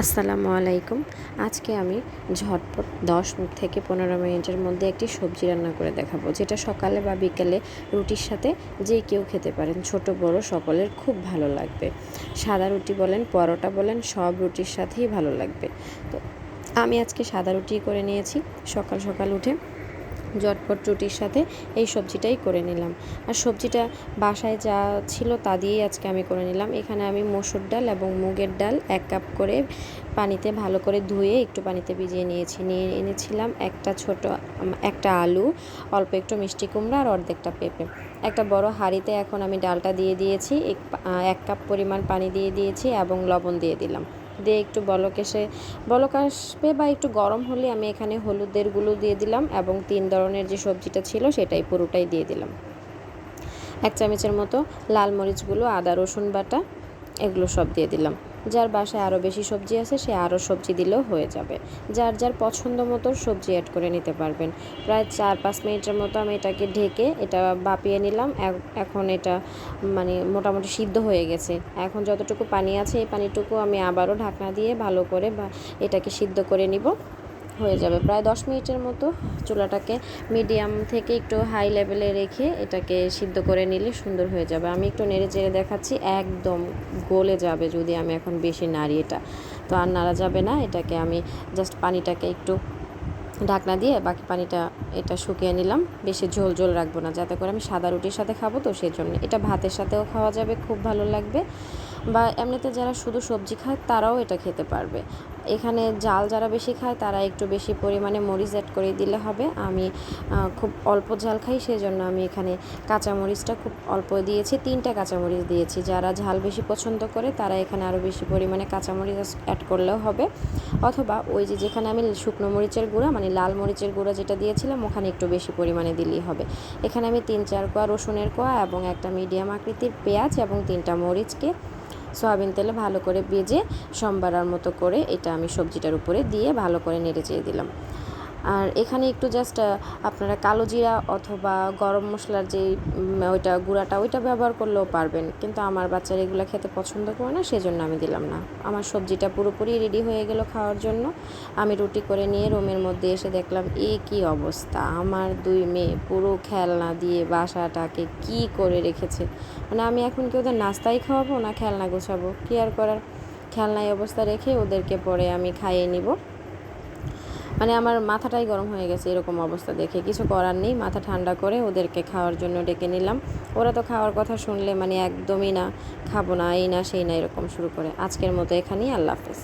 আসসালামু আলাইকুম। আজকে আমি ঝটপট 10 থেকে 15 মিনিটের মধ্যে একটি সবজি রান্না করে দেখাবো, যেটা সকালে বা বিকেলে রুটির সাথে যে কেউ খেতে পারেন, ছোট বড় সকলের খুব ভালো লাগবে। সাদা রুটি বলেন, পরোটা বলেন, সব রুটির সাথেই ভালো লাগবে। তো আমি আজকে সাদা রুটি করে নিয়েছি। সকাল সকাল উঠে ঝটপট রুটির সাথে এই সবজিটাই করে নিলাম। আর সবজিটা বাসায় যা ছিল তা দিয়েই আজকে আমি করে নিলাম। এখানে আমি মসুর ডাল এবং মুগের ডাল 1 কাপ করে পানিতে ভালো করে ধুয়ে একটু পানিতে ভিজিয়ে নিয়ে এনেছিলাম একটা আলু, অল্প একটু মিষ্টি কুমড়া আর অর্ধেকটা পেঁপে। একটা বড় হাঁড়িতে এখন আমি ডালটা দিয়ে দিয়েছি, 1 কাপ পরিমাণ পানি দিয়ে দিয়েছি এবং লবণ দিয়ে দিলাম। দিয়ে একটু বলক আসবে বা একটু গরম হলে আমি এখানে হলুদের গুঁড়ো দিয়ে দিলাম এবং 3 ধরনের যে সবজিটা ছিল সেটাই পুরোটাই দিয়ে দিলাম। 1 চামচের মতো লাল মরিচগুলো, আদা রসুন বাটা, এগুলো সব দিয়ে দিলাম। যার বাসায় আরও বেশি সবজি আছে সে আরও সবজি দিলেও হয়ে যাবে। যার যার পছন্দ মতো সবজি অ্যাড করে নিতে পারবেন। প্রায় 4-5 মিনিটের মতো আমি এটাকে ঢেকে এটা ভাপিয়ে নিলাম। এখন এটা মোটামুটি সিদ্ধ হয়ে গেছে। এখন যতটুকু পানি আছে এই পানিটুকু আমি আবারও ঢাকনা দিয়ে ভালো করে এটাকে সিদ্ধ করে নিব। হয়ে যাবে প্রায় 10 মিনিটের মতো। চুলাটাকে মিডিয়াম থেকে একটু হাই লেভেলে রেখে এটাকে সিদ্ধ করে নিলে সুন্দর হয়ে যাবে। আমি একটু নেড়ে চেড়ে দেখাচ্ছি, একদম গলে যাবে যদি আমি এখন বেশি নাড়ি। এটা তো আর নাড়া যাবে না। এটাকে আমি জাস্ট পানিটাকে একটু ঢাকনা দিয়ে বাকি পানিটা এটা শুকিয়ে নিলাম। বেশি ঝোল ঝোল রাখবো না, যাতে করে আমি সাদা রুটির সাথে খাবো, তো সেই জন্য। এটা ভাতের সাথেও খাওয়া যাবে, খুব ভালো লাগবে। বা এমনিতে যারা শুধু সবজি খায় তারাও এটা খেতে পারবে। এখানে ঝাল যারা বেশি খায় তারা একটু বেশি পরিমাণে মরিচ অ্যাড করে দিলে হবে। আমি খুব অল্প ঝাল খাই, সেই জন্য আমি এখানে কাঁচামরিচটা খুব অল্প দিয়েছি, 3টা কাঁচামরিচ দিয়েছি। যারা ঝাল বেশি পছন্দ করে তারা এখানে আরও বেশি পরিমাণে কাঁচামরিচ অ্যাড করলেও হবে। অথবা ওই যেখানে আমি শুকনো মরিচের গুঁড়া লাল মরিচের গুঁড়া যেটা দিয়েছিলাম ওখানে একটু বেশি পরিমাণে দিলেই হবে। এখানে আমি 3-4 কোয়া রসুনের কোয়া এবং একটা মিডিয়াম আকৃতির পেঁয়াজ এবং 3টা মরিচকে সয়াবিন তেলে ভালো করে ভেজে সম্বারার মতো করে এটা আমি সবজিটার উপরে দিয়ে ভালো করে নেড়ে চেড়ে দিলাম। আর এখানে একটু জাস্ট আপনারা কালো জিরা অথবা গরম মশলার যে ওইটা গুঁড়াটা ওইটা ব্যবহার করলেও পারবেন, কিন্তু আমার বাচ্চারা এগুলো খেতে পছন্দ করে না, সেজন্য আমি দিলাম না। আমার সবজিটা পুরোপুরি রেডি হয়ে গেল খাওয়ার জন্য। আমি রুটি করে নিয়ে রুমের মধ্যে এসে দেখলাম কী অবস্থা। আমার 2 মেয়ে পুরো খেলনা দিয়ে বাসাটাকে কি করে রেখেছে। আমি এখন কি ওদের নাস্তাই খাওয়াবো না খেলনা গোছাবো? কি আর করার, খেলনায় অবস্থা রেখে ওদেরকে পরে আমি খাইয়ে নিব। আমার মাথাটাই গরম হয়ে গেছে এরকম অবস্থা দেখে। কিছু করার নেই, মাথা ঠান্ডা করে ওদেরকে খাওয়ার জন্য ডেকে নিলাম। ওরা তো খাওয়ার কথা শুনলে একদমই না, খাবো না, এই না সেই না এরকম শুরু করে। আজকের মতো এখানেই, আল্লাহ হাফেজ।